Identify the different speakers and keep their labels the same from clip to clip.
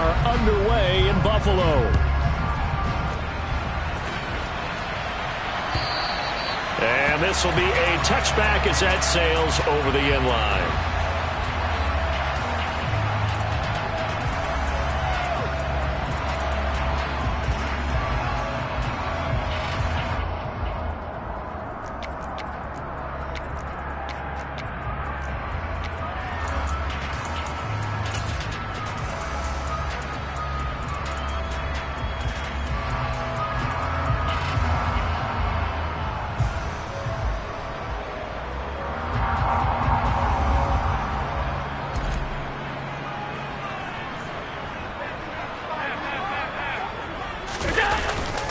Speaker 1: are underway in Buffalo. And this will be a touchback as that sails over the end line.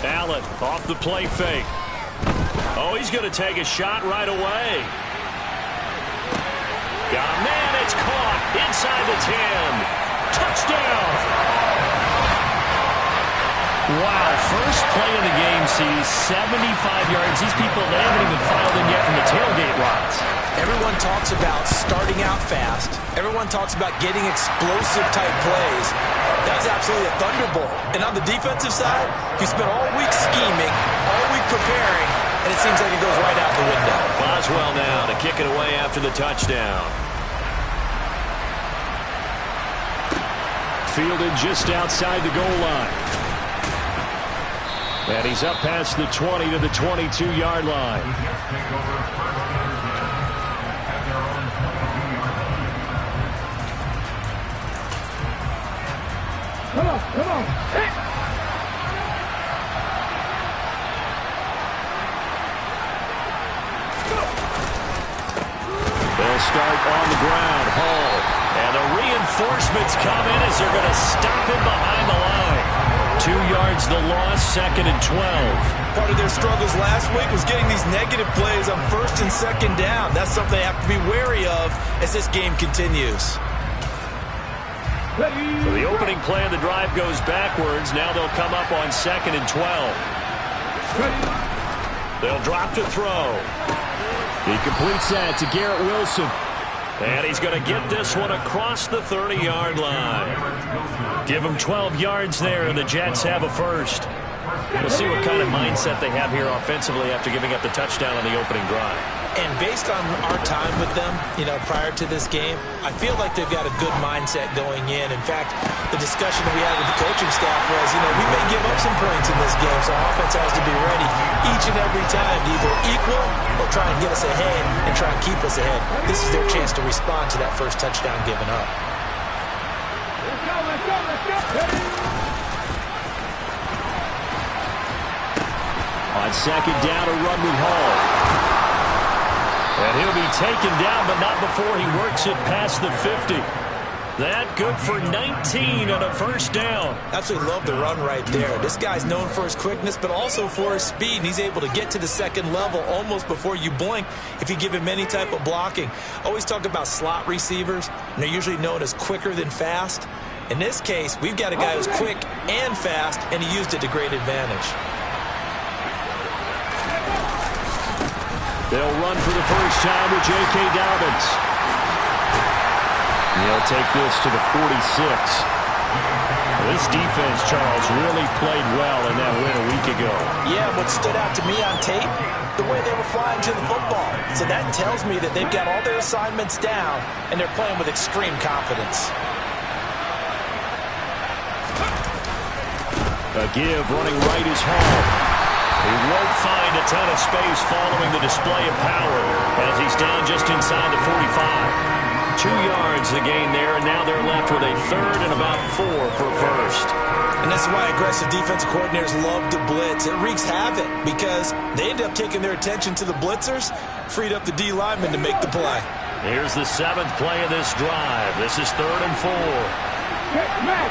Speaker 1: Allen off the play fake. Oh, he's going to take a shot right away. Yeah, man, it's caught inside the 10. Touchdown. Wow, first play of the game sees 75 yards. These people, they haven't even filed in yet from the tailgate lots.
Speaker 2: Everyone talks about starting out fast. Everyone talks about getting explosive type plays. That was absolutely a thunderbolt. And on the defensive side, he spent all week scheming, all week preparing, and it seems like it goes right out the window.
Speaker 1: Boswell now to kick it away after the touchdown. Fielded just outside the goal line. And he's up past the 20 to the 22-yard line.
Speaker 3: Come on. Hey.
Speaker 1: They'll start on the ground. Hall. And the reinforcements come in as they're going to stop him behind the line. 2 yards the loss, 2nd and 12.
Speaker 2: Part of their struggles last week was getting these negative plays on 1st and 2nd down. That's something they have to be wary of as this game continues.
Speaker 1: So the opening play of the drive goes backwards. Now they'll come up on 2nd and 12. They'll drop to throw.
Speaker 3: He completes that to Garrett Wilson.
Speaker 1: And he's going to get this one across the 30-yard line. Give him 12 yards there, and the Jets have a first. We'll see what kind of mindset they have here offensively after giving up the touchdown on the opening drive.
Speaker 2: And based on our time with them, prior to this game, I feel like they've got a good mindset going in. In fact, the discussion that we had with the coaching staff was, we may give up some points in this game, so our offense has to be ready each and every time to either equal or try and get us ahead and try and keep us ahead. This is their chance to respond to that first touchdown given up.
Speaker 1: On 2nd down, a run with Hall. And he'll be taken down, but not before he works it past the 50. That good for 19 on a first down.
Speaker 2: Absolutely love the run right there. This guy's known for his quickness, but also for his speed. And he's able to get to the 2nd level almost before you blink if you give him any type of blocking. Always talk about slot receivers, and they're usually known as quicker than fast. In this case, we've got a guy who's quick and fast, and he used it to great advantage.
Speaker 1: They'll run for the first time with J.K. Dobbins. He'll take this to the 46. This defense, Charles, really played well in that win a week ago.
Speaker 2: Yeah, what stood out to me on tape, the way they were flying to the football. So that tells me that they've got all their assignments down, and they're playing with extreme confidence.
Speaker 1: A give running right is Hall. He won't find a ton of space following the display of power as he's down just inside the 45. 2 yards the gain there, and now they're left with a 3rd and about 4 for first.
Speaker 2: And that's why aggressive defensive coordinators love to blitz. It wreaks havoc because they end up taking their attention to the blitzers, freed up the D lineman to make the play.
Speaker 1: Here's the 7th play of this drive. This is 3rd and 4.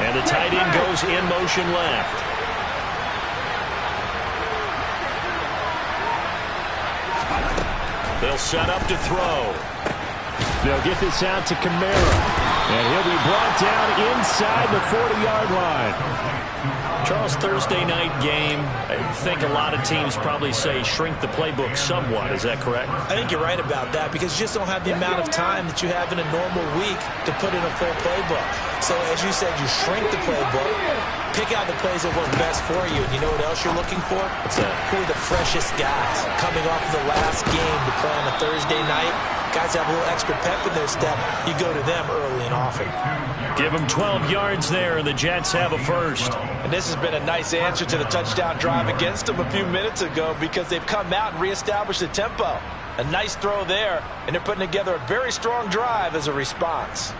Speaker 1: And the tight end goes in motion left. They'll set up to throw.
Speaker 3: They'll get this out to Kamara. And he'll be brought down inside the 40-yard line.
Speaker 1: Charles, Thursday night game, I think a lot of teams probably say shrink the playbook somewhat. Is that correct?
Speaker 2: I think you're right about that because you just don't have the amount of time that you have in a normal week to put in a full playbook. So as you said, you shrink the playbook, pick out the plays that work best for you. And you know what else you're looking for?
Speaker 1: What's that?
Speaker 2: Who are the freshest guys coming off of the last game to play on a Thursday night? Guys have a little extra pep in their step. You go to them early and often.
Speaker 1: Give them 12 yards there, and the Jets have a first.
Speaker 2: And this has been a nice answer to the touchdown drive against them a few minutes ago because they've come out and reestablished the tempo. A nice throw there, and they're putting together a very strong drive as a response.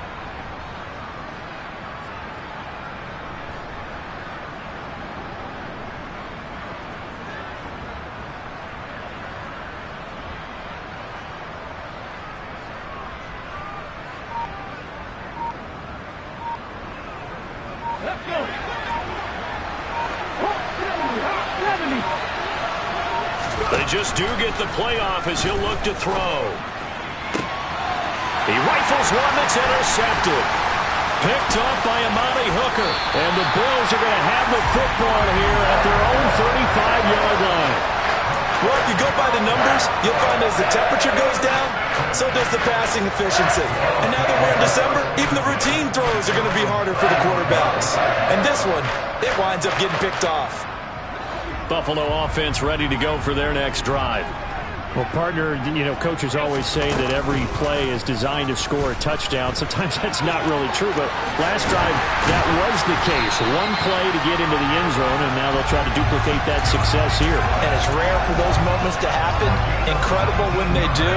Speaker 1: They just do get the play off as he'll look to throw. He rifles one that's intercepted. Picked up by Amani Hooker. And the Bills are going to have the football here at their own 35-yard line.
Speaker 2: Well, if you go by the numbers, you'll find as the temperature goes down, so does the passing efficiency. And now that we're in December, even the routine throws are going to be harder for the quarterbacks. And this one, it winds up getting picked off.
Speaker 1: Buffalo offense ready to go for their next drive.
Speaker 3: Well, partner, you know, coaches always say that every play is designed to score a touchdown. Sometimes that's not really true, but last drive, that was the case. One play to get into the end zone, and now they'll try to duplicate that success here.
Speaker 2: And it's rare for those moments to happen. Incredible when they do.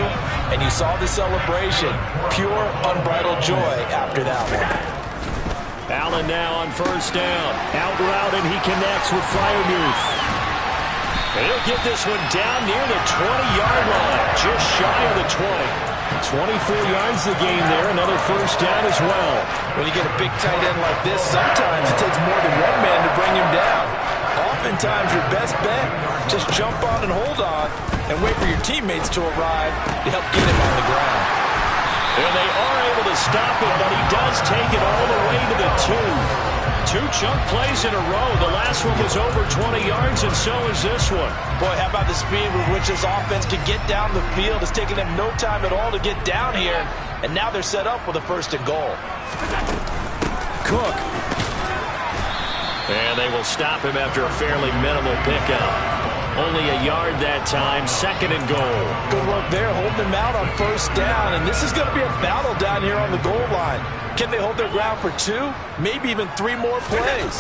Speaker 2: And you saw the celebration. Pure, unbridled joy after that one.
Speaker 1: Allen now on first down. Out route, and he connects with Freiermuth. He'll get this one down near the 20-yard line, just shy of the 20. 24 yards the game there, another first down as well.
Speaker 2: When you get a big tight end like this, sometimes it takes more than one man to bring him down. Oftentimes your best bet, just jump on and hold on and wait for your teammates to arrive to help get him on the ground.
Speaker 1: And they are able to stop him, but he does take it all the way to the 2. Two chunk plays in a row. The last one was over 20 yards, and so is this one.
Speaker 2: Boy, how about the speed with which this offense can get down the field? It's taken them no time at all to get down here, and now they're set up with a first and goal.
Speaker 1: Cook. And they will stop him after a fairly minimal pickup. Only a yard that time, second and goal.
Speaker 2: Good work there, holding them out on first down, and this is going to be a battle down here on the goal line. Can they hold their ground for 2, maybe even 3 more plays?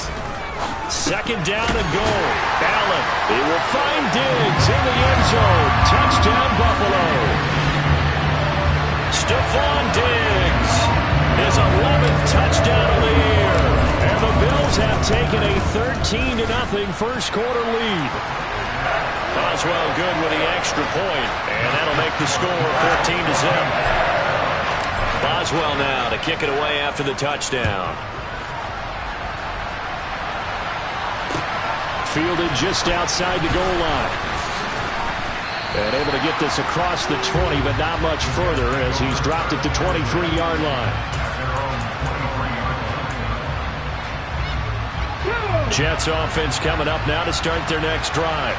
Speaker 1: Second down and goal. Allen, he will find Diggs in the end zone. Touchdown, Buffalo. Stephon Diggs, his 11th touchdown of the year. And the Bills have taken a 13-0 first quarter lead. Boswell good with the extra point, and that'll make the score 14-0. Boswell now to kick it away after the touchdown. Fielded just outside the goal line. And able to get this across the 20, but not much further as he's dropped it to 23-yard line. Jets offense coming up now to start their next drive.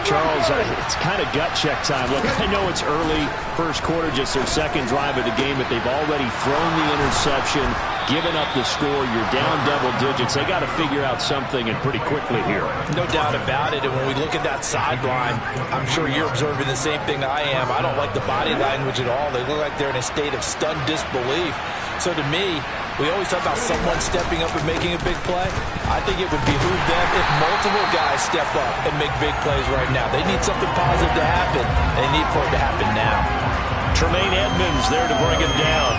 Speaker 3: Charles, it's kind of gut check time. Look, I know it's early, first quarter, just their second drive of the game, but they've already thrown the interception, given up the score. You're down double digits. They got to figure out something, and pretty quickly here.
Speaker 2: No doubt about it, and when we look at that sideline, I'm sure you're observing the same thing I am. I don't like the body language at all. They look like they're in a state of stunned disbelief. So to me, we always talk about someone stepping up and making a big play. I think it would behoove them if multiple guys step up and make big plays right now. They need something positive to happen, and they need for it to happen now.
Speaker 1: Tremaine Edmonds there to bring him down.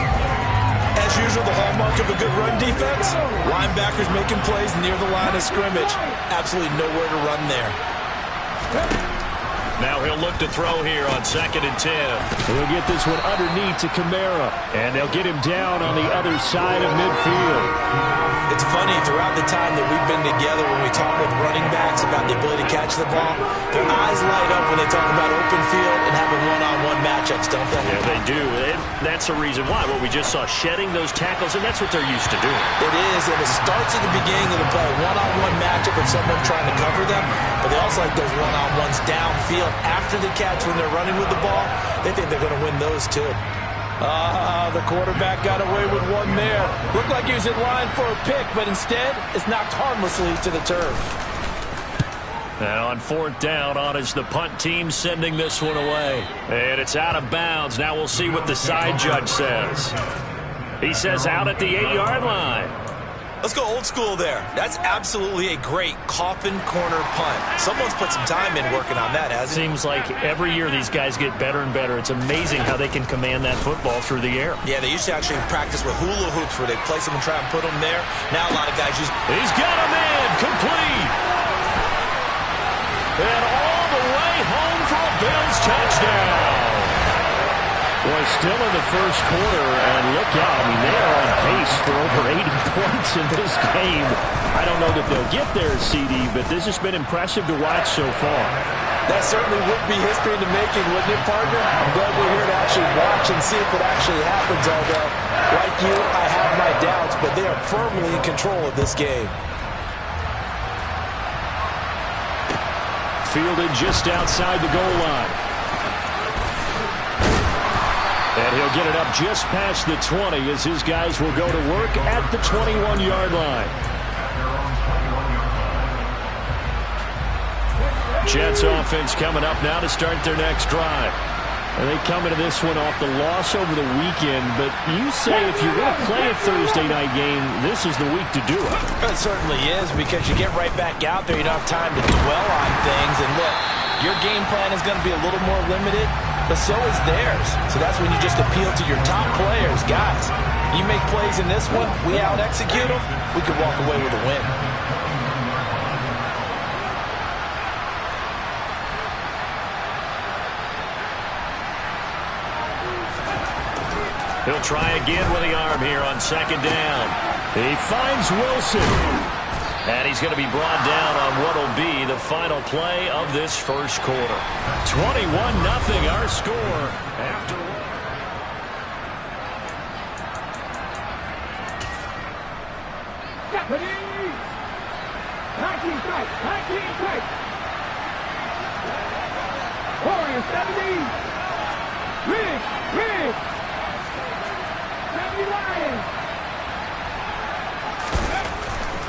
Speaker 2: As usual, the hallmark of a good run defense, linebackers making plays near the line of scrimmage. Absolutely nowhere to run there.
Speaker 1: Now he'll look to throw here on 2nd and 10.
Speaker 3: He'll get this one underneath to Kamara, and they'll get him down on the other side of midfield.
Speaker 2: It's funny, throughout the time that we've been together, when we talk with running backs about the ability to catch the ball, their eyes light up when they talk about open field and having one-on-one matchups, don't they?
Speaker 1: Yeah, they do. And that's the reason why. What we just saw, shedding those tackles, and that's what they're used to doing.
Speaker 2: It is, and it starts at the beginning of the play. One-on-one matchup with someone trying to cover them, but they also like those one-on-ones downfield after the catch when they're running with the ball. They think they're going to win those too.
Speaker 4: The quarterback got away with one there. Looked like he was in line for a pick, but instead it's knocked harmlessly to the turf.
Speaker 1: Now on 4th down, on is the punt team sending this one away. And it's out of bounds. Now we'll see what the side judge says. He says out at the 8-yard line.
Speaker 2: Let's go old school there. That's absolutely a great coffin corner punt. Someone's put some time in working on that, hasn't it?
Speaker 1: Seems like every year these guys get better and better. It's amazing how they can command that football through the air.
Speaker 2: Yeah, they used to actually practice with hula hoops where they place them and try and put them there. Now a lot of guys use...
Speaker 1: He's got a man complete. And all the way home for a Bills touchdown.
Speaker 3: Boy, still in the first quarter, and look out. I mean, they are on pace for over 80 points in this game. I don't know that they'll get there, CD, but this has been impressive to watch so far.
Speaker 4: That certainly would be history in the making, wouldn't it, partner? I'm glad we're here to actually watch and see if it actually happens, although, like you, I have my doubts, but they are firmly in control of this game.
Speaker 3: Fielded just outside the goal line. And he'll get it up just past the 20 as his guys will go to work at the 21-yard line. Jets offense coming up now to start their next drive. And they come into this one off the loss over the weekend, but you say if you're going to play a Thursday night game, this is the week to do it.
Speaker 4: It certainly is, because you get right back out there. You don't have time to dwell on things. And look, your game plan is going to be a little more limited, but so is theirs. So that's when you just appeal to your top players. Guys, you make plays in this one, we out-execute them, we could walk away with a win.
Speaker 1: He'll try again with the arm here on 2nd down.
Speaker 3: He finds Wilson.
Speaker 1: And he's going to be brought down on what will be the final play of this first quarter. 21-0 our score after.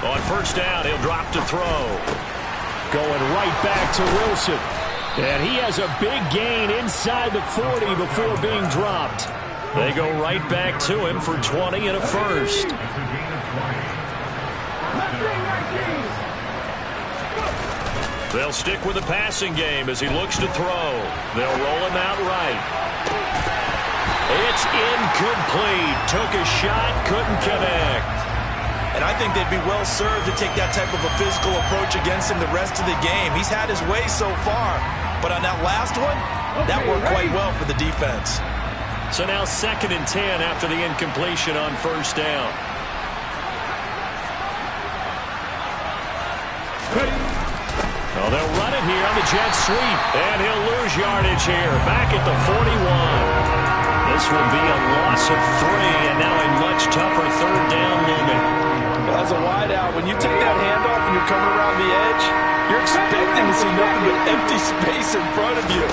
Speaker 1: On 1st down, he'll drop to throw.
Speaker 3: Going right back to Wilson. And he has a big gain inside the 40 before being dropped.
Speaker 1: They go right back to him for 20 and a first. They'll stick with the passing game as he looks to throw. They'll roll him out right. It's incomplete. Took a shot, couldn't connect.
Speaker 2: And I think they'd be well served to take that type of a physical approach against him the rest of the game. He's had his way so far, but on that last one, that worked quite well for the defense.
Speaker 1: So now 2nd and 10 after the incompletion on 1st down. Oh, they'll run it here on the jet sweep, and he'll lose yardage here, back at the 41. This will be a loss of 3, and now a much tougher 3rd down movement.
Speaker 4: As a wideout, when you take that handoff and you're coming around the edge, you're expecting to see nothing but empty space in front of you.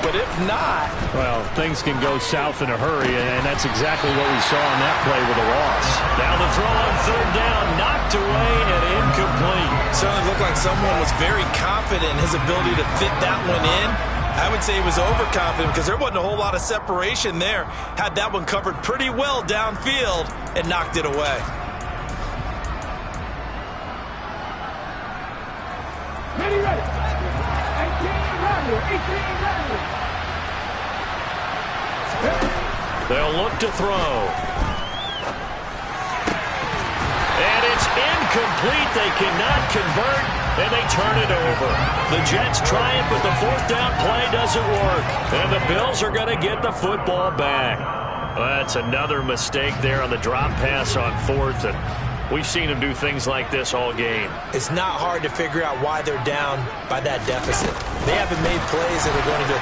Speaker 4: But if not...
Speaker 3: Well, things can go south in a hurry, and that's exactly what we saw on that play with a loss.
Speaker 1: Now the throw on 3rd down, knocked away and incomplete.
Speaker 2: Certainly looked like someone was very confident in his ability to fit that one in. I would say he was overconfident because there wasn't a whole lot of separation there. Had that one covered pretty well downfield and knocked it away.
Speaker 1: They'll look to throw. And it's incomplete. They cannot convert, and they turn it over. The Jets try it, but the fourth down play doesn't work. And the Bills are going to get the football back. That's another mistake there on the drop pass on fourth, and we've seen them do things like this all game.
Speaker 2: It's not hard to figure out why they're down by that deficit. They haven't made plays that are going to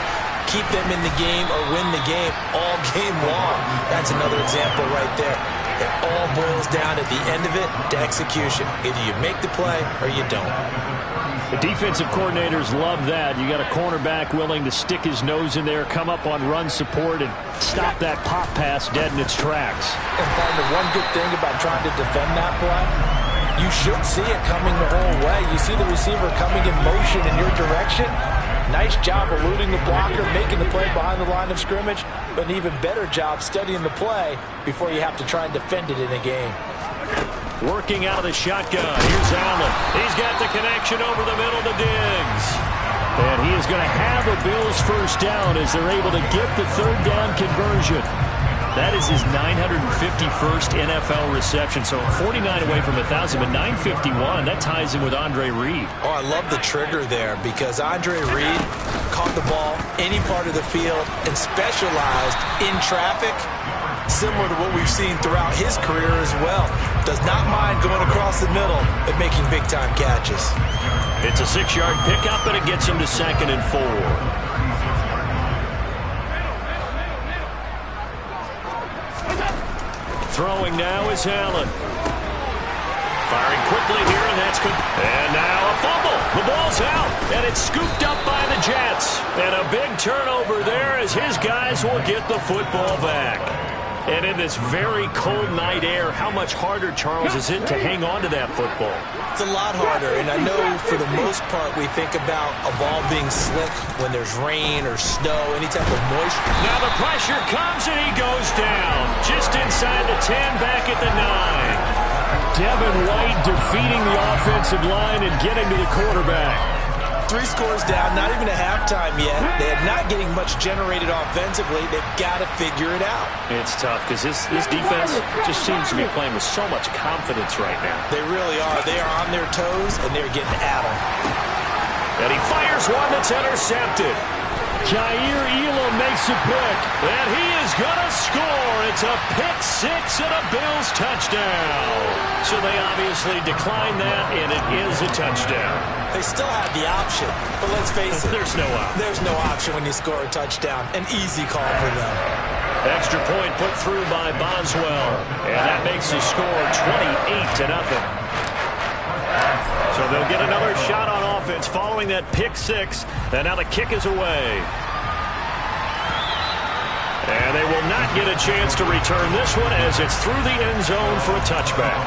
Speaker 2: keep them in the game or win the game all game long. That's another example right there. It all boils down at the end of it to execution. Either you make the play or you don't.
Speaker 3: The defensive coordinators love that. You got a cornerback willing to stick his nose in there, come up on run support, and stop that pop pass dead in its tracks.
Speaker 4: And partner, one good thing about trying to defend that play, you should see it coming the whole way. You see the receiver coming in motion in your direction. Nice job eluding the blocker, making the play behind the line of scrimmage, but an even better job studying the play before you have to try and defend it in a game.
Speaker 1: Working out of the shotgun. Here's Allen. He's got the connection over the middle to Diggs.
Speaker 3: And he is going to have a Bills first down as they're able to get the third down conversion. That is his 951st NFL reception. So 49 away from 1,000, but 951. That ties him with Andre Reed.
Speaker 2: Oh, I love the trigger there because Andre Reed caught the ball any part of the field and specialized in traffic, similar to what we've seen throughout his career as well. Does not mind going across the middle and making big-time catches.
Speaker 1: It's a 6-yard pickup, and it gets him to 2nd and 4. Throwing now is Allen. Firing quickly here, and that's good. And now a fumble. The ball's out, and it's scooped up by the Jets. And a big turnover there as his guys will get the football back. And in this very cold night air, how much harder, Charles, is it to hang on to that football?
Speaker 2: It's a lot harder, and I know for the most part we think about a ball being slick when there's rain or snow, any type of moisture.
Speaker 1: Now the pressure comes, and he goes down. Just inside the 10, back at the 9.
Speaker 3: Devin White defeating the offensive line and getting to the quarterback.
Speaker 2: 3 scores down, not even a halftime yet. They're not getting much generated offensively. They've got to figure it out.
Speaker 1: It's tough because this defense just seems to be playing with so much confidence right now.
Speaker 2: They really are. They are on their toes, and they're getting at them.
Speaker 1: And he fires one that's intercepted.
Speaker 3: Jair Elam makes a pick.
Speaker 1: And he is going to score. It's a pick 6 and a Bills touchdown. So they obviously declined that, and it is a touchdown.
Speaker 2: They still have the option, but let's face it.
Speaker 1: There's no option.
Speaker 2: There's no option when you score a touchdown. An easy call for them.
Speaker 1: Extra point put through by Boswell. And that makes the score 28-0. So they'll get another shot on offense following that pick 6. And now the kick is away. And they will not get a chance to return this one as it's through the end zone for a touchback.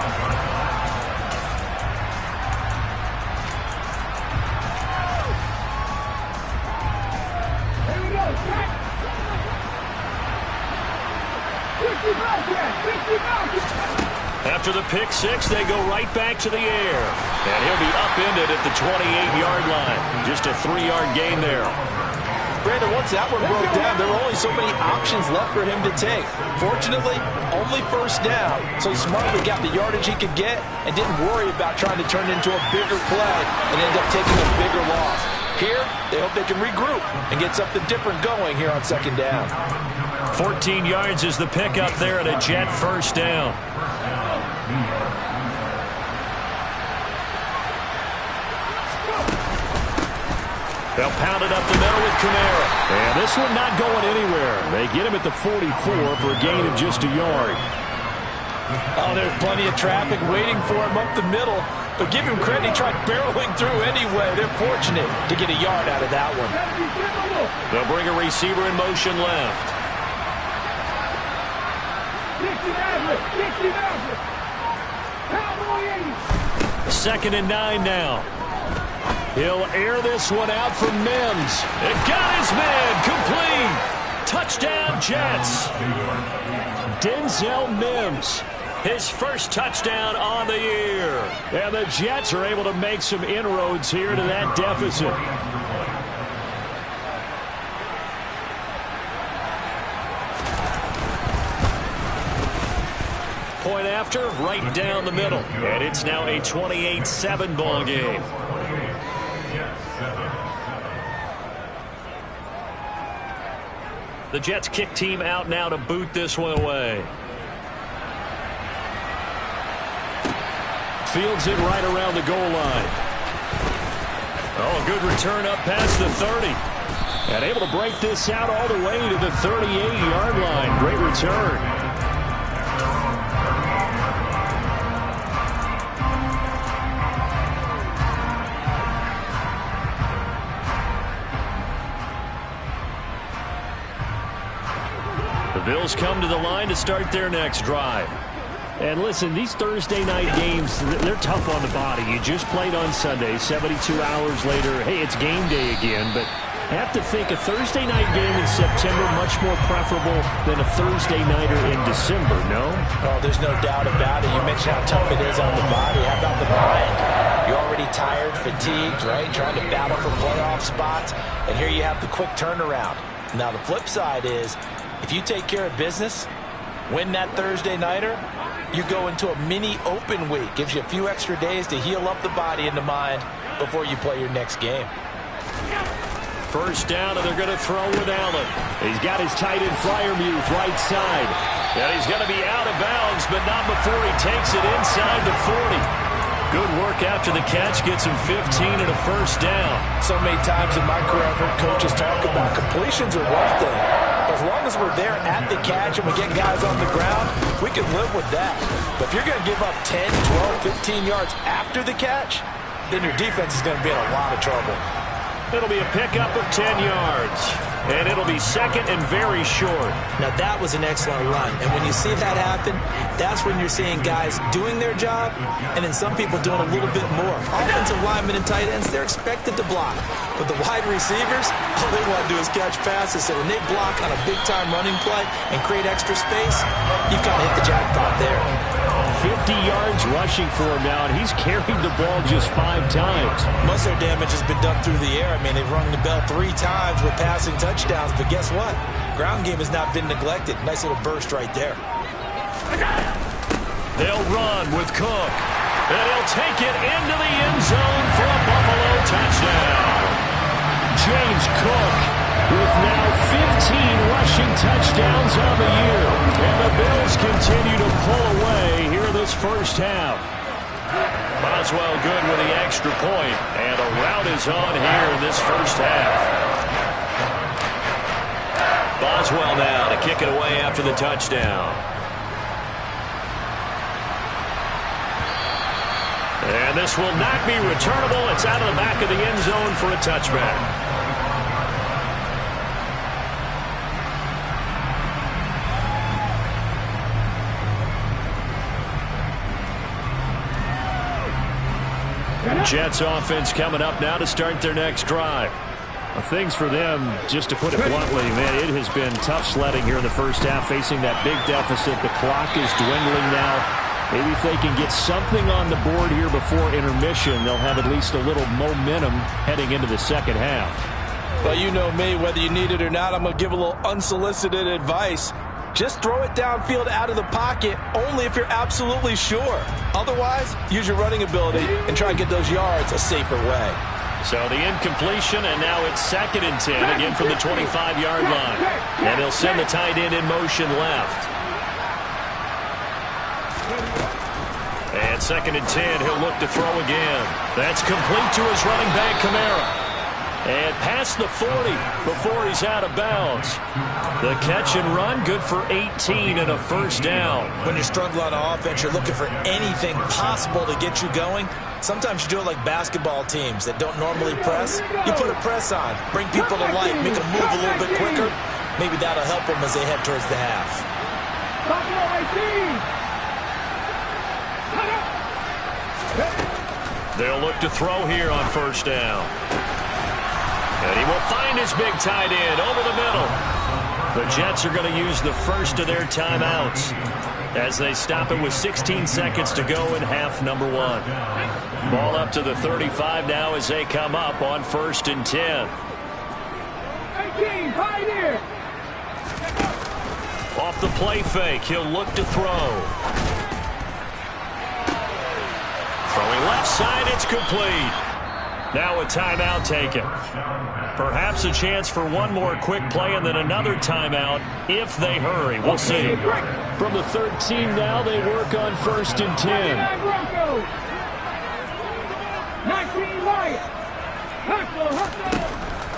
Speaker 1: After the pick 6, they go right back to the air. And he'll be upended at the 28-yard line. Just a 3-yard gain there.
Speaker 4: Brandon, once that one broke down, there were only so many options left for him to take. Fortunately, only first down. So he smartly got the yardage he could get and didn't worry about trying to turn it into a bigger play and end up taking a bigger loss. Here, they hope they can regroup and get something different going here on 2nd down.
Speaker 1: 14 yards is the pickup there at a Jet first down. They'll pound it up the middle with Kamara.
Speaker 3: And this one not going anywhere. They get him at the 44 for a gain of just a yard.
Speaker 4: Oh, there's plenty of traffic waiting for him up the middle. But give him credit, he tried barreling through anyway. They're fortunate to get a yard out of that one.
Speaker 1: They'll bring a receiver in motion left. 2nd and 9 now. He'll air this one out for Mims. It got his man complete. Touchdown, Jets.
Speaker 3: Denzel Mims,
Speaker 1: his first touchdown on the year.
Speaker 3: And the Jets are able to make some inroads here to that deficit.
Speaker 1: Point after, right down the middle. And it's now a 28-7 ball game. The Jets kick team out now to boot this one away. Fields it right around the goal line. Oh, good return up past the 30. And able to break this out all the way to the 38-yard line. Great return. The Bills come to the line to start their next drive.
Speaker 3: And listen, these Thursday night games, they're tough on the body. You just played on Sunday, 72 hours later. Hey, it's game day again, but I have to think a Thursday night game in September much more preferable than a Thursday nighter in December, no?
Speaker 2: Oh, there's no doubt about it. You mentioned how tough it is on the body. How about the mind? You're already tired, fatigued, right? Trying to battle for playoff spots, and here you have the quick turnaround. Now, the flip side is, if you take care of business, win that Thursday nighter, you go into a mini open week. Gives you a few extra days to heal up the body and the mind before you play your next game.
Speaker 1: First down, and they're going to throw with Allen. He's got his tight end Freiermuth right side. And he's going to be out of bounds, but not before he takes it inside the 40. Good work after the catch. Gets him 15 and a first down.
Speaker 2: So many times in my career I've heard coaches talk about completions are one thing. As long as we're there at the catch and we get guys on the ground, we can live with that. But if you're going to give up 10, 12, 15 yards after the catch, then your defense is going to be in a lot of trouble.
Speaker 1: It'll be a pickup of 10 yards. And it'll be second and very short.
Speaker 2: Now, that was an excellent run. And when you see that happen, that's when you're seeing guys doing their job and then some people doing a little bit more. Offensive linemen and tight ends, they're expected to block. But the wide receivers, all they want to do is catch passes. So when they block on a big-time running play and create extra space, you've got to hit the jackpot there.
Speaker 3: 50 yards rushing for him now, and he's carried the ball just 5 times.
Speaker 2: Most of their damage has been done through the air. I mean, they've rung the bell 3 times with passing touchdowns, but guess what? Ground game has not been neglected. Nice little burst right there.
Speaker 1: They'll run with Cook, and he'll take it into the end zone for a Buffalo touchdown.
Speaker 3: James Cook with now 15 rushing touchdowns on the year.
Speaker 1: And the Bills continue to pull away here this first half. Boswell good with the extra point, and a rout is on here in this first half. Boswell now to kick it away after the touchdown. And this will not be returnable. It's out of the back of the end zone for a touchback. Jets offense coming up now to start their next drive.
Speaker 3: Well, things for them, just to put it bluntly, man, it has been tough sledding here in the first half, facing that big deficit. The clock is dwindling now. Maybe if they can get something on the board here before intermission, they'll have at least a little momentum heading into the second half.
Speaker 2: Well, you know me, whether you need it or not, I'm going to give a little unsolicited advice. Just throw it downfield out of the pocket only if you're absolutely sure. Otherwise, use your running ability and try and get those yards a safer way.
Speaker 1: So the incompletion, and now it's second and 10, again from the 25-yard line. And he'll send the tight end in motion left. And second and 10, he'll look to throw again. That's complete to his running back, Kamara. And past the 40 before he's out of bounds. The catch and run, good for 18 and a first down.
Speaker 2: When you're struggling on offense, you're looking for anything possible to get you going. Sometimes you do it like basketball teams that don't normally press. You put a press on, bring people to life, make them move a little bit quicker. Maybe that'll help them as they head towards the half.
Speaker 1: They'll look to throw here on first down. And he will find his big tight end over the middle. The Jets are going to use the first of their timeouts as they stop it with 16 seconds to go in half number 1. Ball up to the 35 now as they come up on first and 10.
Speaker 5: 18, pioneer.
Speaker 1: Off the play fake, he'll look to throw. Throwing left side, it's complete. Now a timeout taken. Perhaps a chance for one more quick play and then another timeout if they hurry. We'll see.
Speaker 3: From the 13 now, they work on 1st and 10.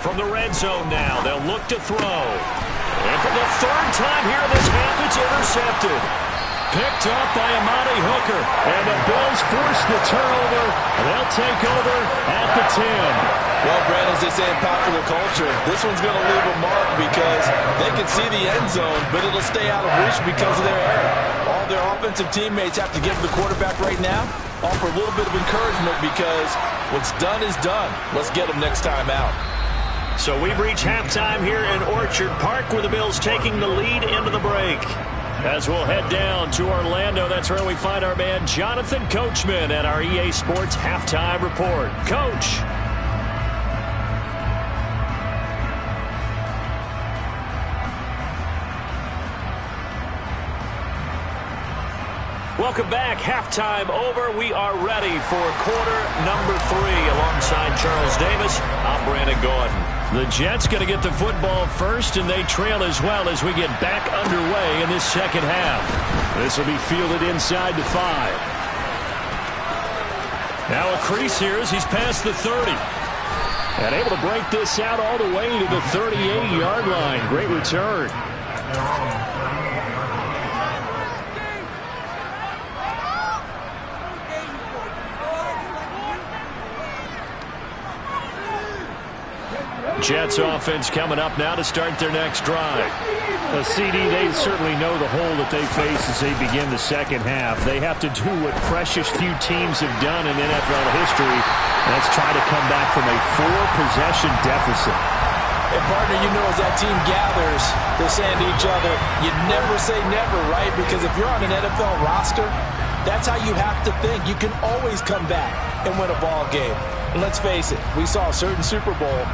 Speaker 1: From the red zone now, they'll look to throw. And for the 3rd time here this half, it's intercepted. Picked up by Amani Hooker. And the Bills force the turnover. They'll take over at the 10.
Speaker 4: Well, Brad, as they say in popular culture, this one's going to leave a mark because they can see the end zone, but it'll stay out of reach because of their error. All their offensive teammates have to give the quarterback right now, offer a little bit of encouragement because what's done is done. Let's get them next time out.
Speaker 1: So we've reached halftime here in Orchard Park with the Bills taking the lead into the break. As we'll head down to Orlando, that's where we find our man Jonathan Coachman at our EA Sports Halftime Report. Coach. Welcome back. Halftime over. We are ready for quarter number 3. Alongside Charles Davis, I'm Brandon Gordon. The Jets going to get the football first, and they trail as well as we get back underway in this second half. This will be fielded inside the 5. Now a crease here as he's past the 30. And able to break this out all the way to the 38-yard line. Great return. Jets offense coming up now to start their next drive.
Speaker 3: CD, they certainly know the hole that they face as they begin the second half. They have to do what precious few teams have done in NFL history. That's try to come back from a 4-possession deficit.
Speaker 2: And partner, you know, as that team gathers, they're saying to each other, you never say never, right? Because if you're on an NFL roster, that's how you have to think. You can always come back and win a ball game. And let's face it, we saw a certain Super Bowl,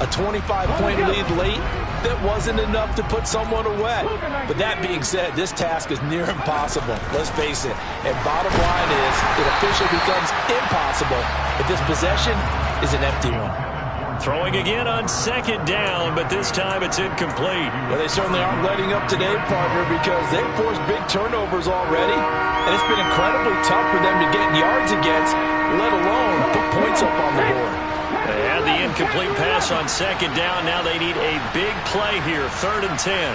Speaker 2: a 25-point lead late that wasn't enough to put someone away. But that being said, this task is near impossible. Let's face it. And bottom line is, it officially becomes impossible if this possession is an empty one.
Speaker 1: Throwing again on 2nd down, but this time it's incomplete.
Speaker 2: Well, they certainly aren't letting up today, partner, because they've forced big turnovers already. And it's been incredibly tough for them to get yards against, let alone put points up on the board.
Speaker 1: They had the incomplete pass on 2nd down. Now they need a big play here, 3rd and 10.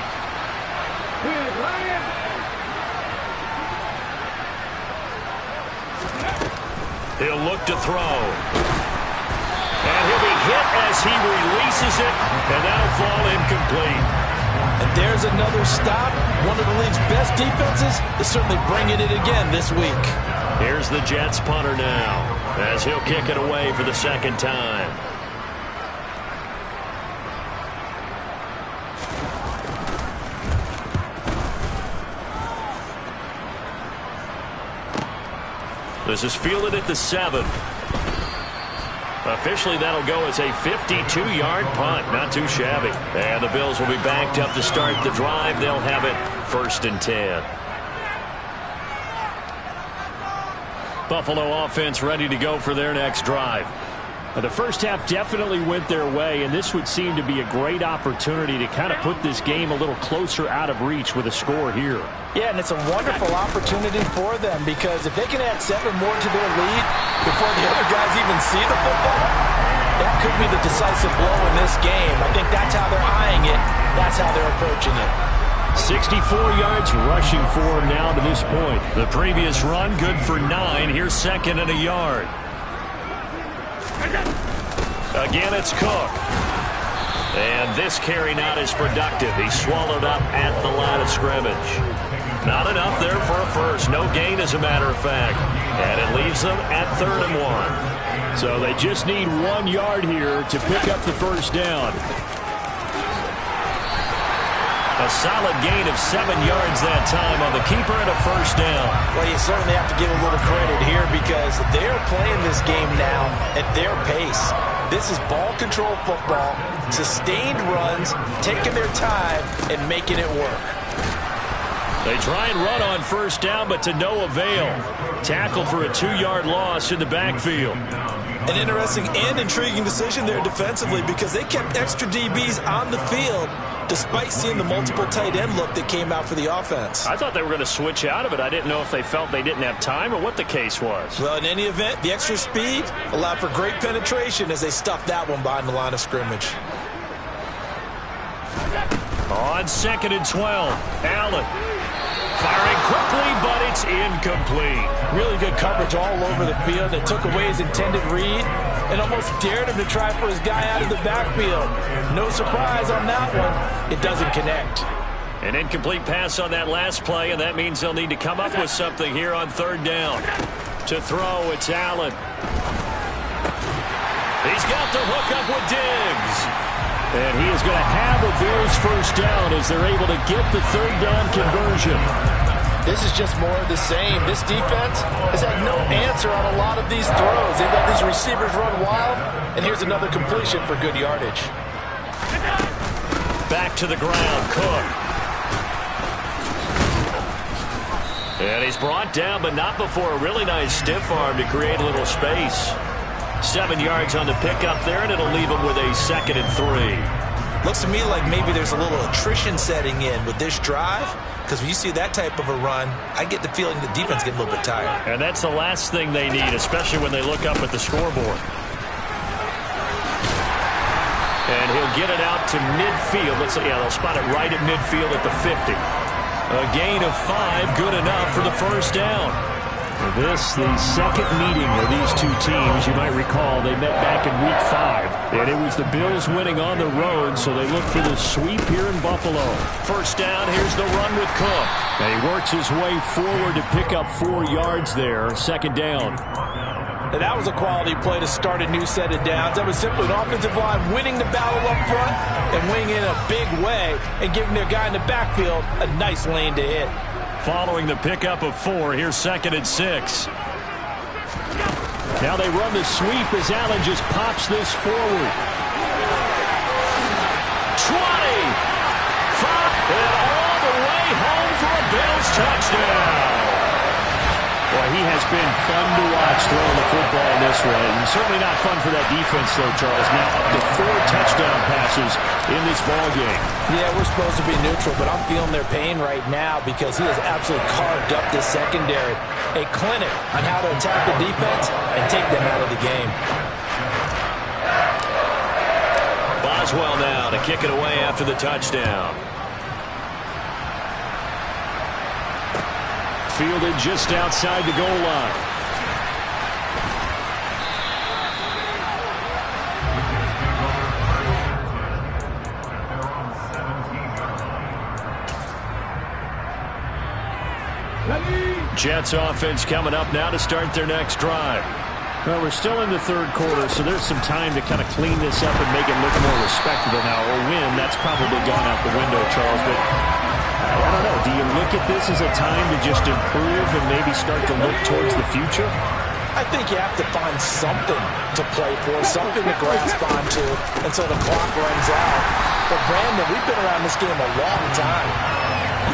Speaker 1: He'll look to throw. And he'll be hit as he releases it, and that'll fall incomplete.
Speaker 2: And there's another stop. One of the league's best defenses is certainly bringing it again this week.
Speaker 1: Here's the Jets punter now, as he'll kick it away for the 2nd time. This is fielded at the 7. Officially, that'll go as a 52-yard punt. Not too shabby. And the Bills will be backed up to start the drive. They'll have it 1st and 10. Buffalo offense ready to go for their next drive.
Speaker 3: The first half definitely went their way, and this would seem to be a great opportunity to kind of put this game a little closer out of reach with a score here.
Speaker 2: Yeah, and it's a wonderful opportunity for them because if they can add 7 more to their lead before the other guys even see the football, that could be the decisive blow in this game. I think that's how they're eyeing it. That's how they're approaching it.
Speaker 1: 64 yards rushing for him now to this point. The previous run good for 9. Here's 2nd and a yard. Again, it's Cook. And this carry not as productive. He's swallowed up at the line of scrimmage. Not enough there for a first. No gain, as a matter of fact. And it leaves them at 3rd and 1.
Speaker 3: So they just need 1 yard here to pick up the first down.
Speaker 1: A solid gain of 7 yards that time on the keeper and a first down.
Speaker 2: Well, you certainly have to give a little credit here because they're playing this game now at their pace. This is ball control football, sustained runs, taking their time and making it work.
Speaker 1: They try and run on first down, but to no avail. Tackled for a 2-yard loss in the backfield.
Speaker 2: An interesting and intriguing decision there defensively because they kept extra DBs on the field despite seeing the multiple tight end look that came out for the offense.
Speaker 1: I thought they were going to switch out of it. I didn't know if they felt they didn't have time or what the case was.
Speaker 2: Well, in any event, the extra speed allowed for great penetration as they stuffed that one behind the line of scrimmage.
Speaker 1: On 2nd and 12, Allen. Firing quickly, but it's incomplete.
Speaker 2: Really good coverage all over the field. They took away his intended read and almost dared him to try for his guy out of the backfield. No surprise on that one. It doesn't connect.
Speaker 1: An incomplete pass on that last play, and that means they'll need to come up with something here on 3rd down. To throw, it's Allen. He's got the hook up with Diggs.
Speaker 3: And he is going to have a Bills first down as they're able to get the 3rd down conversion.
Speaker 4: This is just more of the same. This defense has had no answer on a lot of these throws. They've let these receivers run wild, and here's another completion for good yardage.
Speaker 1: Back to the ground, Cook. And he's brought down, but not before a really nice stiff arm to create a little space. 7 yards on the pickup there, and it'll leave him with a 2nd and 3.
Speaker 2: Looks to me like maybe there's a little attrition setting in with this drive, because when you see that type of a run, I get the feeling the defense getting a little bit tired.
Speaker 1: And that's the last thing they need, especially when they look up at the scoreboard. And he'll get it out to midfield. Let's see, yeah, they'll spot it right at midfield at the 50. A gain of 5, good enough for the first down.
Speaker 3: This, the second meeting of these two teams. You might recall they met back in Week 5. And it was the Bills winning on the road, so they look for the sweep here in Buffalo.
Speaker 1: First down, here's the run with Cook.
Speaker 3: And he works his way forward to pick up 4 yards there. 2nd down.
Speaker 2: And that was a quality play to start a new set of downs. That was simply an offensive line winning the battle up front and winning in a big way and giving their guy in the backfield a nice lane to hit.
Speaker 1: Following the pickup of 4, here's 2nd and 6.
Speaker 3: Now they run the sweep as Allen just pops this forward.
Speaker 1: 20, 5, and all the way home for a Bills touchdown.
Speaker 3: Well, he has been fun to watch throwing the football this way. And certainly not fun for that defense, though, Charles. Now, the 4 touchdown passes in this ballgame.
Speaker 2: Yeah, we're supposed to be neutral, but I'm feeling their pain right now because he has absolutely carved up this secondary. A clinic on how to attack the defense and take them out of the game.
Speaker 1: Boswell now to kick it away after the touchdown.
Speaker 3: Fielded just outside the goal line.
Speaker 1: Jets offense coming up now to start their next drive.
Speaker 3: Well, we're still in the 3rd quarter, so there's some time to kind of clean this up and make it look more respectable now. Or win, that's probably gone out the window, Charles. But I don't know. Do you look at this as a time to just improve and maybe start to look towards the future?
Speaker 2: I think you have to find something to play for, something to grasp onto until the clock runs out. But, Brandon, we've been around this game a long time.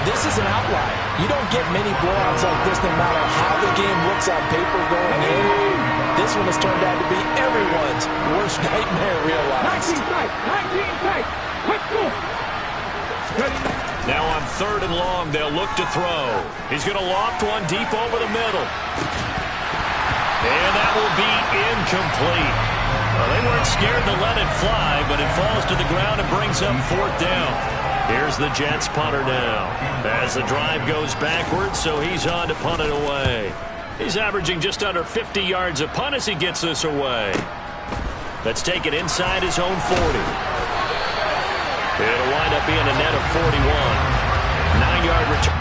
Speaker 2: This is an outlier. You don't get many blowouts like this no matter how the game looks on paper going in. This one has turned out to be everyone's worst nightmare realized.
Speaker 5: 19 tight. Quick move.
Speaker 1: Now on 3rd and long, they'll look to throw. He's going to loft one deep over the middle. And that will be incomplete. Well, they weren't scared to let it fly, but it falls to the ground and brings up 4th down. Here's the Jets punter now. As the drive goes backwards, so he's on to punt it away. He's averaging just under 50 yards a punt as he gets this away. Let's take it inside his own 40. It'll wind up being a net of 41. 9-yard return.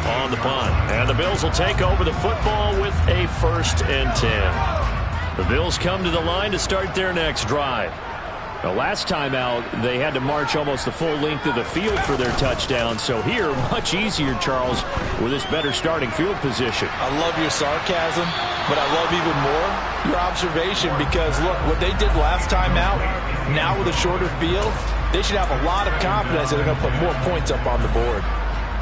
Speaker 1: On the punt. And the Bills will take over the football with a 1st and 10. The Bills come to the line to start their next drive. The last time out, they had to march almost the full length of the field for their touchdown. So here, much easier, Charles, with this better starting field position.
Speaker 2: I love your sarcasm, but I love even more your observation because, look, what they did last time out, now with a shorter field, they should have a lot of confidence that they're going to put more points up on the board.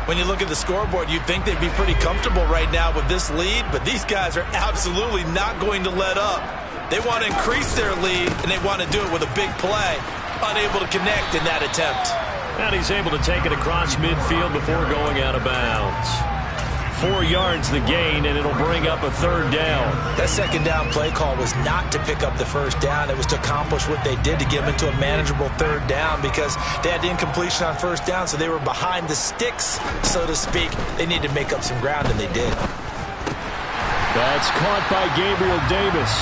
Speaker 2: When you look at the scoreboard, you'd think they'd be pretty comfortable right now with this lead, but these guys are absolutely not going to let up. They want to increase their lead, and they want to do it with a big play. Unable to connect in that attempt.
Speaker 1: And he's able to take it across midfield before going out of bounds. 4 yards the gain, and it'll bring up a third down.
Speaker 2: That second down play call was not to pick up the first down. It was to accomplish what they did to get them into a manageable third down because they had the incompletion on first down, so they were behind the sticks, so to speak. They needed to make up some ground, and they did.
Speaker 3: That's caught by Gabriel Davis.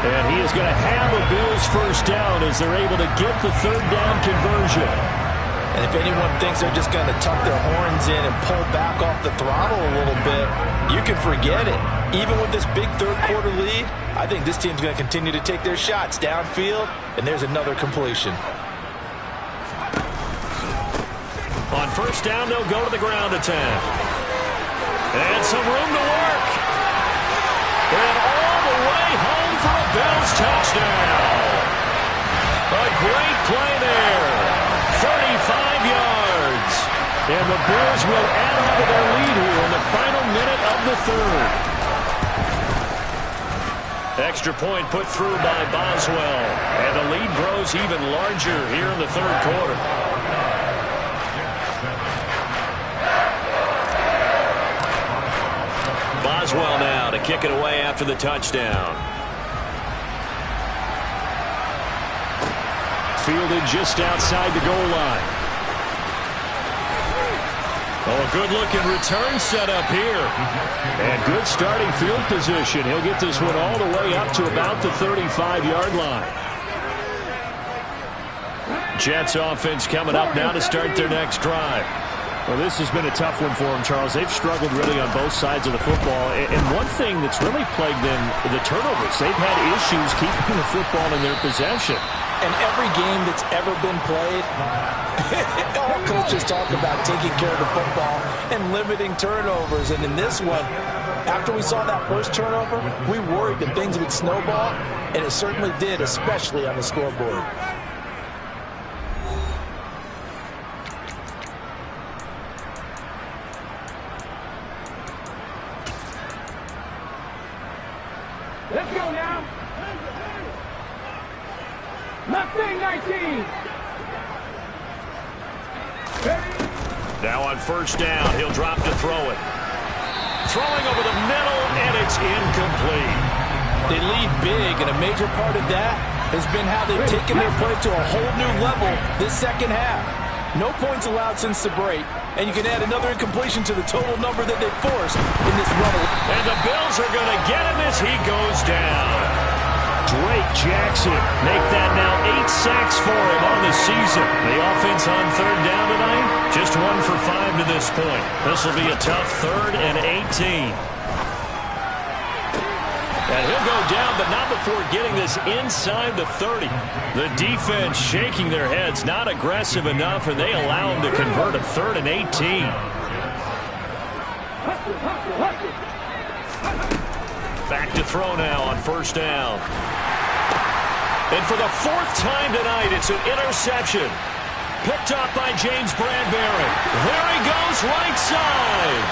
Speaker 3: And he is going to have a Bills first down as they're able to get the third down conversion.
Speaker 2: And if anyone thinks they're just going to tuck their horns in and pull back off the throttle a little bit, you can forget it. Even with this big third-quarter lead, I think this team's going to continue to take their shots downfield, and there's another completion.
Speaker 1: On first down, they'll go to the ground attack. And some room to work. And all the way home for a Bills touchdown. A great play there. 35 yards. And the Bills will add on to their lead here in the final minute of the third. Extra point put through by Boswell. And the lead grows even larger here in the third quarter. Boswell now to kick it away after the touchdown. Fielded just outside the goal line. Oh, a good-looking return set up here. And good starting field position. He'll get this one all the way up to about the 35-yard line. Jets offense coming up now to start their next drive. Well, this has been a tough one for them, Charles. They've struggled really on both sides of the football. And one thing that's really plagued them, the turnovers. They've had issues keeping the football in their possession.
Speaker 2: And every game that's ever been played, all coaches talk about taking care of the football and limiting turnovers. And in this one, after we saw that first turnover, we worried that things would snowball, and it certainly did, especially on the scoreboard.
Speaker 5: Let's go now. Mustang 19.
Speaker 1: Now on first down, he'll drop to throw it. Throwing over the middle, and it's incomplete.
Speaker 2: They lead big, and a major part of that has been how they've taken their play to a whole new level this second half. No points allowed since the break, and you can add another incompletion to the total number that they forced in this run.
Speaker 1: And the Bills are going to get him as he goes down. Drake Jackson make that now 8 sacks for him on the season. The offense on third down tonight, just 1 for 5 to this point. This will be a tough 3rd and 18. And he'll go down, but not before getting this inside the 30. The defense shaking their heads, not aggressive enough, and they allow him to convert a 3rd and 18. Back to throw now on first down. And for the 4th time tonight, it's an interception. Picked up by James Bradbury. There he goes, right side.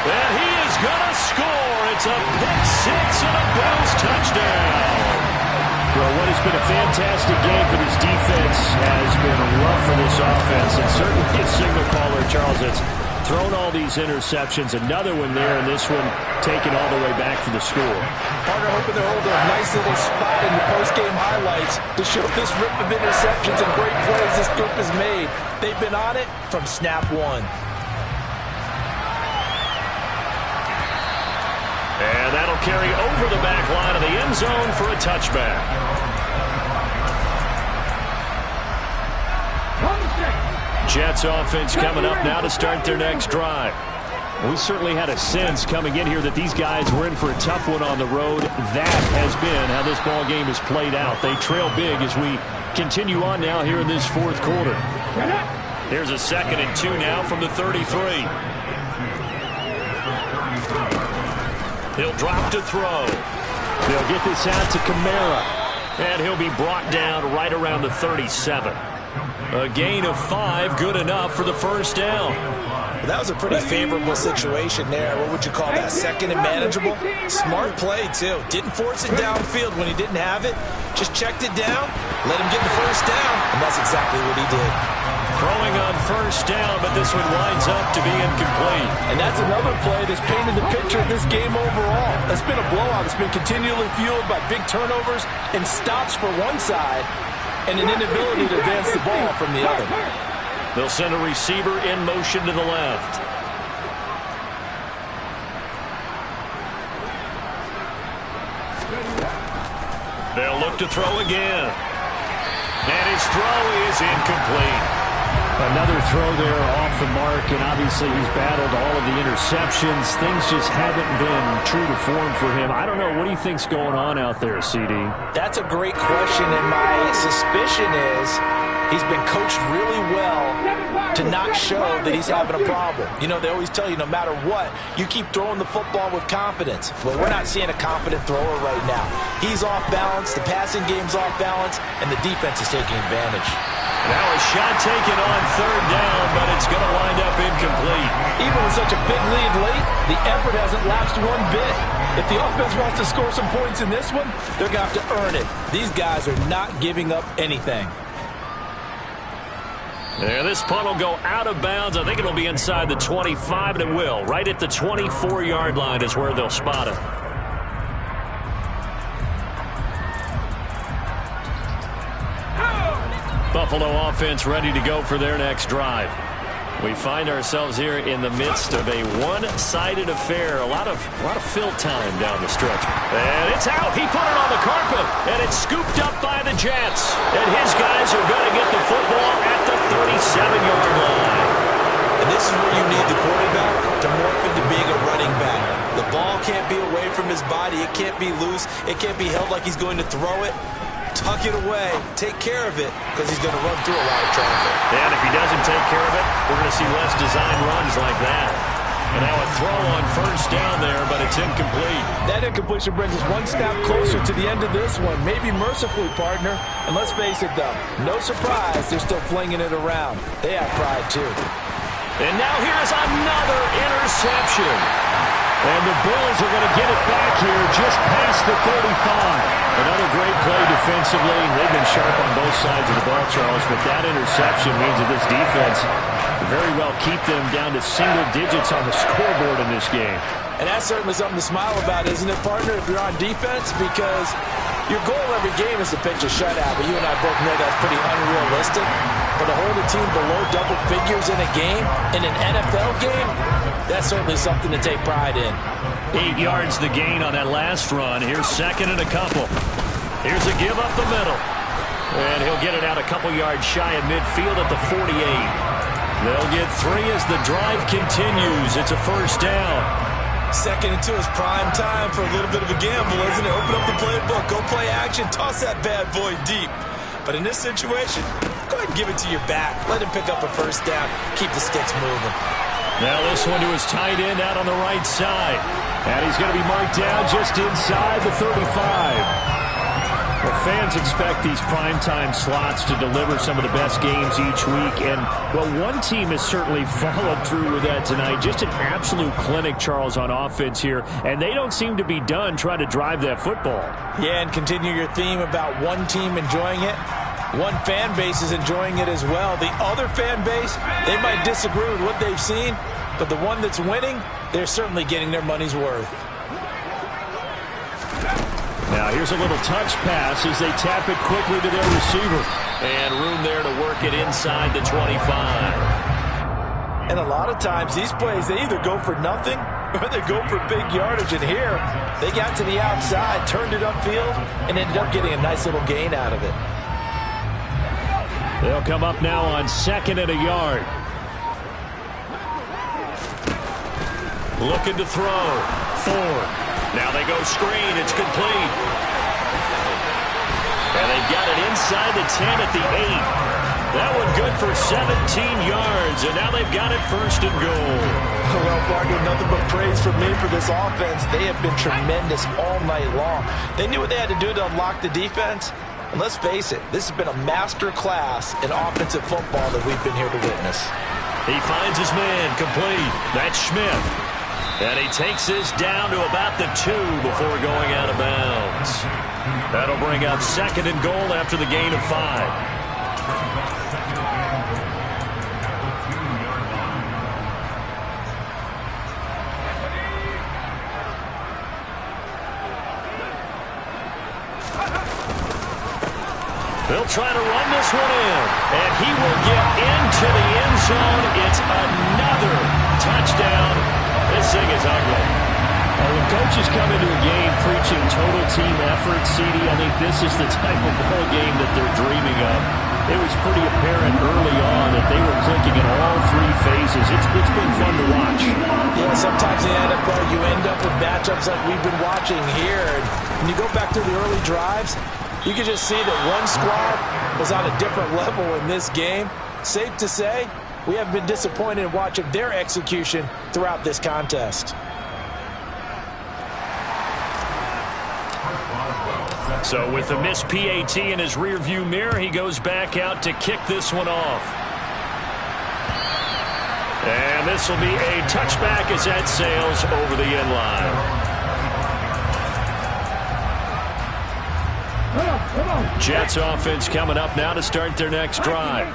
Speaker 1: And he is going to score. It's a pick 6 and a Bills touchdown.
Speaker 3: Well, what has been a fantastic game for this defense has been rough for this offense. And certainly a signal caller, Charles, that's thrown all these interceptions. Another one there, and this one taken all the way back for the score.
Speaker 2: Partner hoping they're holding a nice little spot in the post-game highlights to show this rip of interceptions and great plays this group has made. They've been on it from snap one.
Speaker 1: And that'll carry over the back line of the end zone for a touchback. Jets offense coming up now to start their next drive.
Speaker 3: We certainly had a sense coming in here that these guys were in for a tough one on the road. That has been how this ball game has played out. They trail big as we continue on now here in this fourth quarter.
Speaker 1: Here's a 2nd and 2 now from the 33. He'll drop to throw.
Speaker 3: They'll get this out to Kamara.
Speaker 1: And he'll be brought down right around the 37. A gain of 5, good enough for the first down.
Speaker 2: That was a pretty favorable situation there. What would you call that? 2nd and manageable? Smart play, too. Didn't force it downfield when he didn't have it. Just checked it down, let him get the first down, and that's exactly what he did.
Speaker 1: Throwing on first down, but this one winds up to be incomplete.
Speaker 4: And that's another play that's painted the picture of this game overall. It's been a blowout. It's been continually fueled by big turnovers and stops for one side and an inability to advance the ball from the other.
Speaker 1: They'll send a receiver in motion to the left. They'll look to throw again. And his throw is incomplete.
Speaker 3: Another throw there off the mark, and obviously he's battled all of the interceptions. Things just haven't been true to form for him. I don't know. What do you think's going on out there, CD?
Speaker 2: That's a great question, and my suspicion is he's been coached really well to not show that he's having a problem. You know, they always tell you no matter what, you keep throwing the football with confidence. Well, we're not seeing a confident thrower right now. He's off balance, the passing game's off balance, and the defense is taking advantage.
Speaker 1: Now a shot taken on 3rd down, but it's going to wind up incomplete.
Speaker 4: Even with such a big lead late, the effort hasn't lapsed one bit. If the offense wants to score some points in this one, they're going to have to earn it. These guys are not giving up anything.
Speaker 1: There, this punt will go out of bounds. I think it'll be inside the 25, and it will. Right at the 24-yard line is where they'll spot it. Buffalo offense ready to go for their next drive. We find ourselves here in the midst of a one-sided affair. A lot of fill time down the stretch. And it's out. He put it on the carpet, and it's scooped up by the Jets. And his guys are going to get the football at the 37-yard line.
Speaker 2: And this is where you need the quarterback to morph into being a running back. The ball can't be away from his body. It can't be loose. It can't be held like he's going to throw it. Tuck it away, take care of it, because he's going to run through a lot of traffic.
Speaker 1: And if he doesn't take care of it, we're going to see less design runs like that. And now a throw on first down there, but it's incomplete.
Speaker 4: That incompletion brings us one step closer to the end of this one. Maybe mercifully, partner. And let's face it, though, no surprise they're still flinging it around. They have pride, too.
Speaker 1: And now here's another interception.
Speaker 3: And the Bills are going to get it back here just past the 35. Another great play defensively. They've been sharp on both sides of the ball, Charles, but that interception means that this defense very well keep them down to single digits on the scoreboard in this game.
Speaker 2: And that's certainly something to smile about, isn't it, partner, if you're on defense? Because your goal every game is to pitch a shutout, but you and I both know that's pretty unrealistic. But to hold a team below double figures in a game, in an NFL game, that's certainly something to take pride in.
Speaker 1: 8 yards the gain on that last run. Here's 2nd and a couple. Here's a give up the middle. And he'll get it out a couple yards shy of midfield at the 48. They'll get 3 as the drive continues. It's a first down.
Speaker 2: 2nd and 2 is prime time for a little bit of a gamble, isn't it? Open up the playbook, go play action, toss that bad boy deep. But in this situation, go ahead and give it to your back. Let him pick up a first down. Keep the sticks moving.
Speaker 1: Now this one to his tight end out on the right side.
Speaker 3: And he's going to be marked down just inside the 35. Well, fans expect these primetime slots to deliver some of the best games each week. And, well, one team has certainly followed through with that tonight. Just an absolute clinic, Charles, on offense here. And they don't seem to be done trying to drive that football.
Speaker 2: Yeah, and continue your theme about one team enjoying it. One fan base is enjoying it as well. The other fan base, they might disagree with what they've seen, but the one that's winning, they're certainly getting their money's worth.
Speaker 3: Now here's a little touch pass as they tap it quickly to their receiver.
Speaker 1: And room there to work it inside the 25.
Speaker 2: And a lot of times these plays, they either go for nothing or they go for big yardage. And here, they got to the outside, turned it upfield, and ended up getting a nice little gain out of it.
Speaker 3: They'll come up now on 2nd and a yard.
Speaker 1: Looking to throw. Ford. Now they go screen. It's complete. And they've got it inside the 10 at the 8. That one good for 17 yards, and now they've got it first and goal.
Speaker 2: Well, partner, nothing but praise from me for this offense. They have been tremendous all night long. They knew what they had to do to unlock the defense. And let's face it, this has been a master class in offensive football that we've been here to witness.
Speaker 1: He finds his man complete. That's Schmidt. And he takes this down to about the 2 before going out of bounds. That'll bring up second and goal after the gain of 5. They'll try to run this one in, and he will get into the end zone. It's another touchdown. This thing is ugly.
Speaker 3: When coaches come into a game preaching total team effort, CD, I think this is the type of ball game that they're dreaming of. It was pretty apparent early on that they were clicking in all 3 phases. It's been fun to watch.
Speaker 2: Yeah, sometimes in the NFL you end up with matchups like we've been watching here. And when you go back to the early drives, you can just see that one squad was on a different level in this game. Safe to say, we haven't been disappointed in watching their execution throughout this contest.
Speaker 1: So with a missed PAT in his rearview mirror, he goes back out to kick this one off. And this will be a touchback as that sails over the end line. Jets offense coming up now to start their next drive.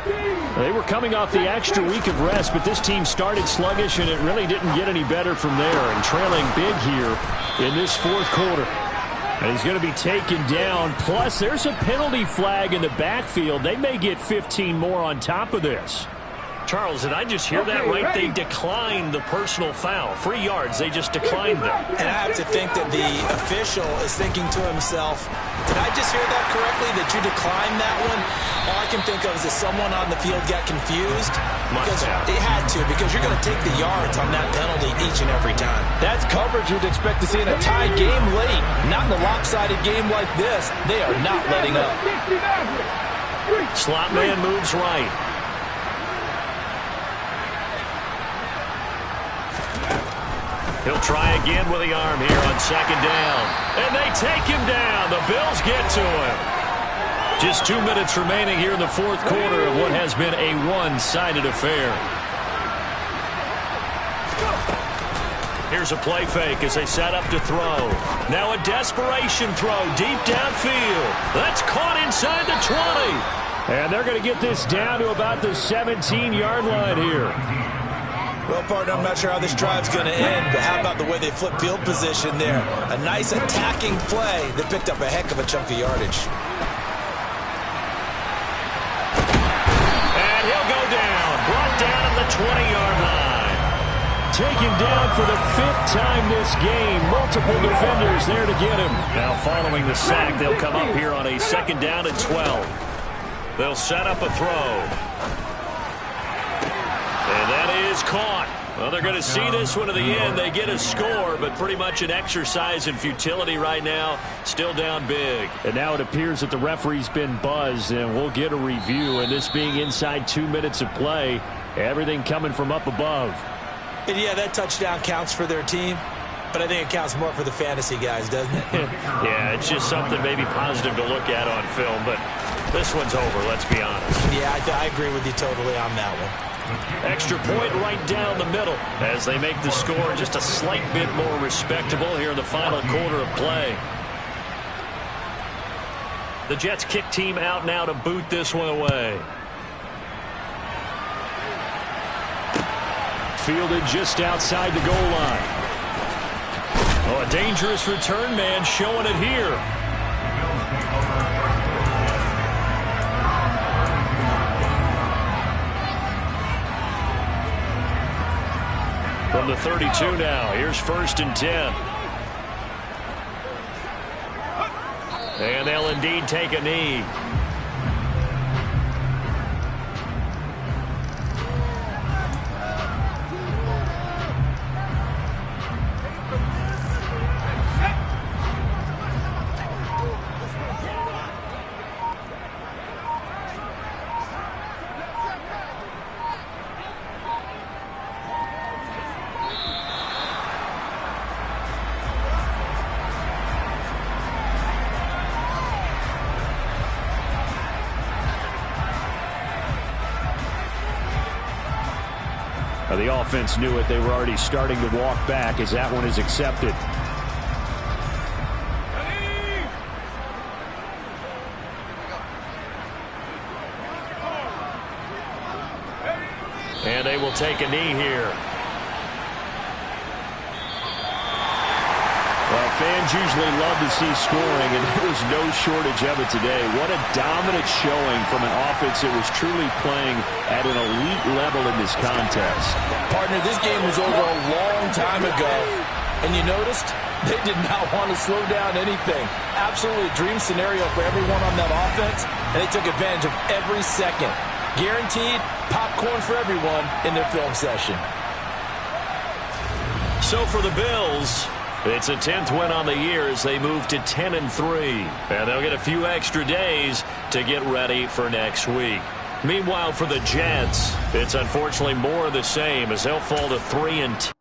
Speaker 1: They were coming off the extra week of rest, but this team started sluggish, and it really didn't get any better from there. And trailing big here in this 4th quarter. And he's going to be taken down. Plus, there's a penalty flag in the backfield. They may get 15 more on top of this. Charles, did I just hear that right? They declined the personal foul. 3 yards, they just declined them.
Speaker 2: And I have to think that the official is thinking to himself, did I just hear that correctly, that you declined that one? All I can think of is that someone on the field got confused. Because they had to, because you're going to take the yards on that penalty each and every time.
Speaker 4: That's coverage you'd expect to see in a tie game late. Not in a lopsided game like this. They are not letting up.
Speaker 1: Slot man moves right. He'll try again with the arm here on second down. And they take him down. The Bills get to him. Just 2 minutes remaining here in the 4th quarter of what has been a one-sided affair. Here's a play fake as they set up to throw. Now a desperation throw deep downfield. That's caught inside the 20. And they're going to get this down to about the 17-yard line here.
Speaker 2: Well, partner, I'm not sure how this drive's going to end, but how about the way they flip field position there? A nice attacking play that picked up a heck of a chunk of yardage.
Speaker 1: And he'll go down. Brought down at the 20-yard line. Taken down for the 5th time this game. Multiple defenders there to get him. Now following the sack, they'll come up here on a 2nd down and 12. They'll set up a throw. And that is caught. Well, they're going to see this one to the end. They get a score, but pretty much an exercise in futility right now. Still down big.
Speaker 3: And now it appears that the referee's been buzzed, and we'll get a review. And this being inside 2 minutes of play, everything coming from up above.
Speaker 2: And yeah, that touchdown counts for their team, but I think it counts more for the fantasy guys, doesn't it?
Speaker 1: Yeah, it's just something maybe positive to look at on film, but this one's over, let's be honest.
Speaker 2: Yeah, I agree with you totally on that one.
Speaker 1: Extra point right down the middle as they make the score just a slight bit more respectable here in the final quarter of play. The Jets kick team out now to boot this one away. Fielded just outside the goal line. Oh, a dangerous return man showing it here. From the 32 now, here's 1st and 10. And they'll indeed take a knee.
Speaker 3: The offense knew it. They were already starting to walk back as that one is accepted.
Speaker 1: And they will take a knee here.
Speaker 3: Well, fans usually love to see scoring, and there was no shortage of it today. What a dominant showing from an offense that was truly playing at an elite level in this contest.
Speaker 4: Partner, this game was over a long time ago, and you noticed they did not want to slow down anything. Absolutely a dream scenario for everyone on that offense, and they took advantage of every second. Guaranteed popcorn for everyone in their film session.
Speaker 1: So for the Bills, it's a 10th win on the year as they move to 10-3. And they'll get a few extra days to get ready for next week. Meanwhile, for the Jets, it's unfortunately more of the same as they'll fall to 3-10